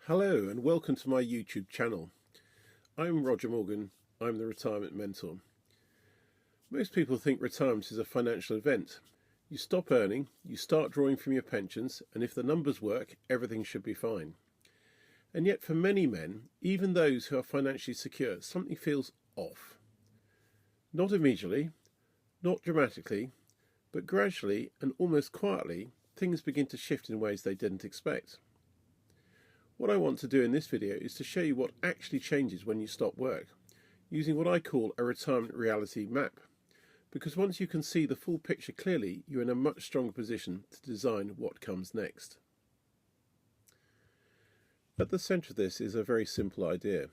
Hello and welcome to my YouTube channel. I'm Roger Morgan, I'm the Retirement Mentor. Most people think retirement is a financial event. You stop earning, you start drawing from your pensions, and if the numbers work, everything should be fine. And yet for many men, even those who are financially secure, something feels off. Not immediately, not dramatically, but gradually and almost quietly, things begin to shift in ways they didn't expect. What I want to do in this video is to show you what actually changes when you stop work, using what I call a retirement reality map. Because once you can see the full picture clearly, you're in a much stronger position to design what comes next. At the centre of this is a very simple idea.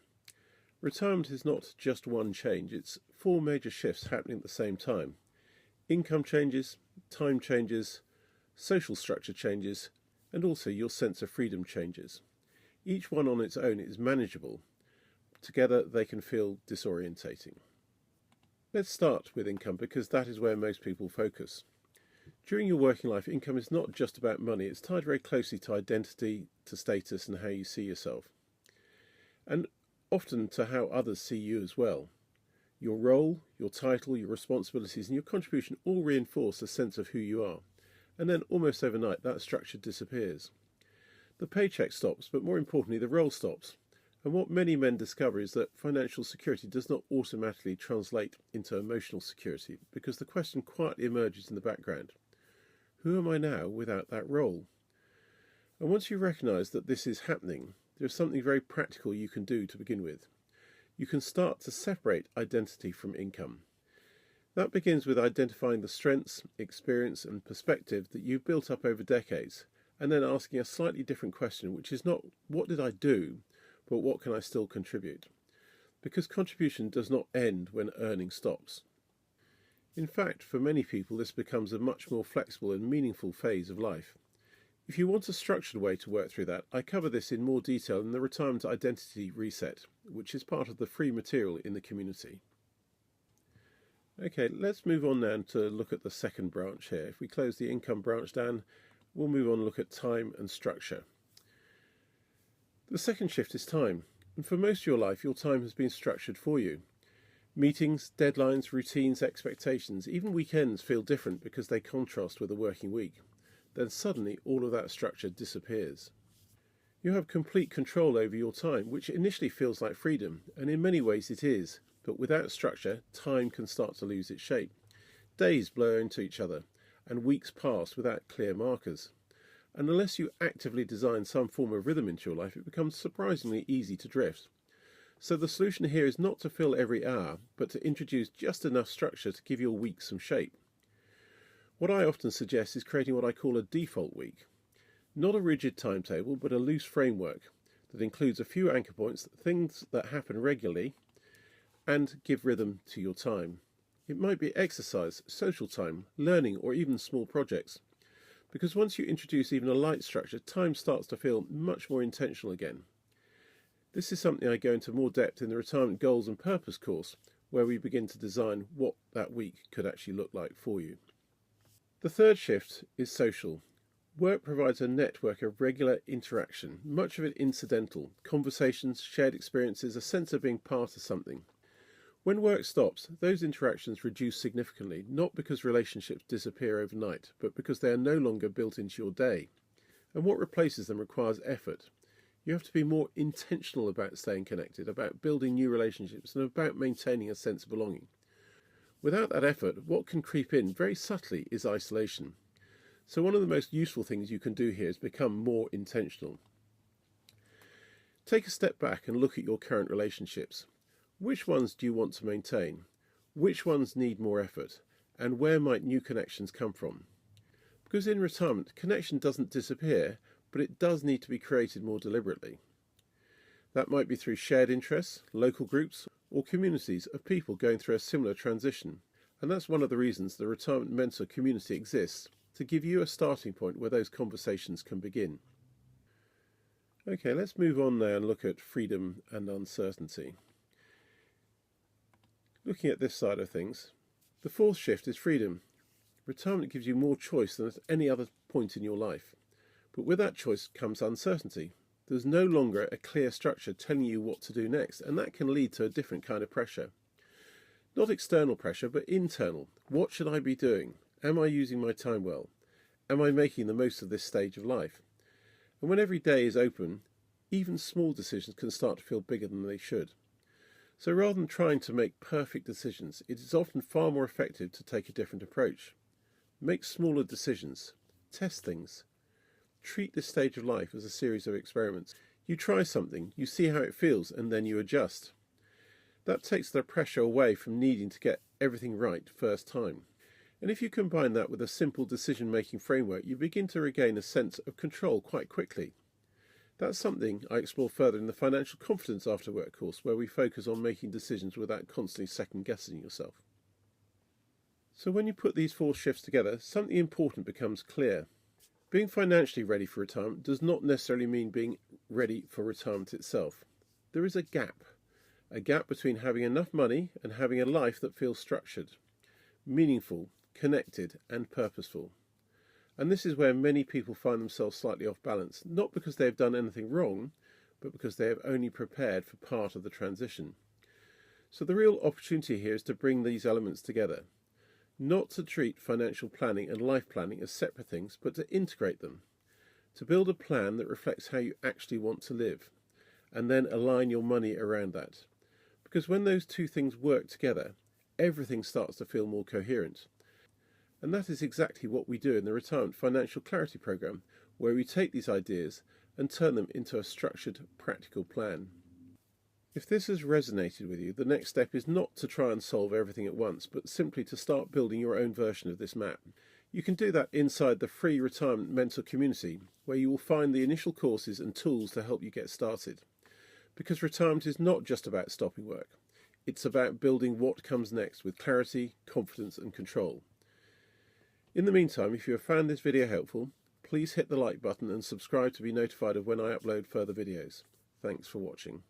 Retirement is not just one change, it's four major shifts happening at the same time. Income changes, time changes, social structure changes, and also your sense of freedom changes. Each one on its own is manageable. Together they can feel disorientating. Let's start with income because that is where most people focus. During your working life, income is not just about money, it's tied very closely to identity, to status and how you see yourself. And often to how others see you as well. Your role, your title, your responsibilities and your contribution all reinforce a sense of who you are. And then almost overnight that structure disappears. The paycheck stops, but more importantly, the role stops. And what many men discover is that financial security does not automatically translate into emotional security, because the question quietly emerges in the background. Who am I now without that role? And once you recognise that this is happening, there is something very practical you can do to begin with. You can start to separate identity from income. That begins with identifying the strengths, experience and perspective that you've built up over decades, and then asking a slightly different question, which is not what did I do, but what can I still contribute? Because contribution does not end when earning stops. In fact, for many people this becomes a much more flexible and meaningful phase of life. If you want a structured way to work through that, I cover this in more detail in the Retirement Identity Reset, which is part of the free material in the community. Okay, let's move on now to look at the second branch here. If we close the income branch down, we'll move on and look at time and structure. The second shift is time, and for most of your life, your time has been structured for you. Meetings, deadlines, routines, expectations, even weekends feel different because they contrast with a working week. Then suddenly, all of that structure disappears. You have complete control over your time, which initially feels like freedom, and in many ways it is, but without structure, time can start to lose its shape. Days blur into each other, and weeks pass without clear markers. And unless you actively design some form of rhythm into your life, it becomes surprisingly easy to drift. So the solution here is not to fill every hour, but to introduce just enough structure to give your week some shape. What I often suggest is creating what I call a default week. Not a rigid timetable, but a loose framework that includes a few anchor points, things that happen regularly, and give rhythm to your time. It might be exercise, social time, learning, or even small projects. Because once you introduce even a light structure, time starts to feel much more intentional again. This is something I go into more depth in the Retirement Goals and Purpose course, where we begin to design what that week could actually look like for you. The third shift is social. Work provides a network of regular interaction, much of it incidental, conversations, shared experiences, a sense of being part of something. When work stops, those interactions reduce significantly, not because relationships disappear overnight, but because they are no longer built into your day. And what replaces them requires effort. You have to be more intentional about staying connected, about building new relationships, and about maintaining a sense of belonging. Without that effort, what can creep in very subtly is isolation. So one of the most useful things you can do here is become more intentional. Take a step back and look at your current relationships. Which ones do you want to maintain? Which ones need more effort? And where might new connections come from? Because in retirement, connection doesn't disappear, but it does need to be created more deliberately. That might be through shared interests, local groups, or communities of people going through a similar transition. And that's one of the reasons the Retirement Mentor community exists, to give you a starting point where those conversations can begin. Okay, let's move on now and look at freedom and uncertainty. Looking at this side of things, the fourth shift is freedom. Retirement gives you more choice than at any other point in your life. But with that choice comes uncertainty. There's no longer a clear structure telling you what to do next, and that can lead to a different kind of pressure. Not external pressure, but internal. What should I be doing? Am I using my time well? Am I making the most of this stage of life? And when every day is open, even small decisions can start to feel bigger than they should. So rather than trying to make perfect decisions, it is often far more effective to take a different approach. Make smaller decisions. Test things. Treat this stage of life as a series of experiments. You try something, you see how it feels, and then you adjust. That takes the pressure away from needing to get everything right first time. And if you combine that with a simple decision-making framework, you begin to regain a sense of control quite quickly. That's something I explore further in the Financial Confidence After Work course, where we focus on making decisions without constantly second-guessing yourself. So when you put these 4 shifts together, something important becomes clear. Being financially ready for retirement does not necessarily mean being ready for retirement itself. There is a gap between having enough money and having a life that feels structured, meaningful, connected, and purposeful. And this is where many people find themselves slightly off balance, not because they have done anything wrong, but because they have only prepared for part of the transition. So the real opportunity here is to bring these elements together. Not to treat financial planning and life planning as separate things, but to integrate them. To build a plan that reflects how you actually want to live, and then align your money around that. Because when those two things work together, everything starts to feel more coherent. And that is exactly what we do in the Retirement Financial Clarity Programme, where we take these ideas and turn them into a structured, practical plan. If this has resonated with you, the next step is not to try and solve everything at once, but simply to start building your own version of this map. You can do that inside the free Retirement Mentor community, where you will find the initial courses and tools to help you get started. Because retirement is not just about stopping work. It's about building what comes next with clarity, confidence, and control. In the meantime, if you have found this video helpful, please hit the like button and subscribe to be notified of when I upload further videos. Thanks for watching.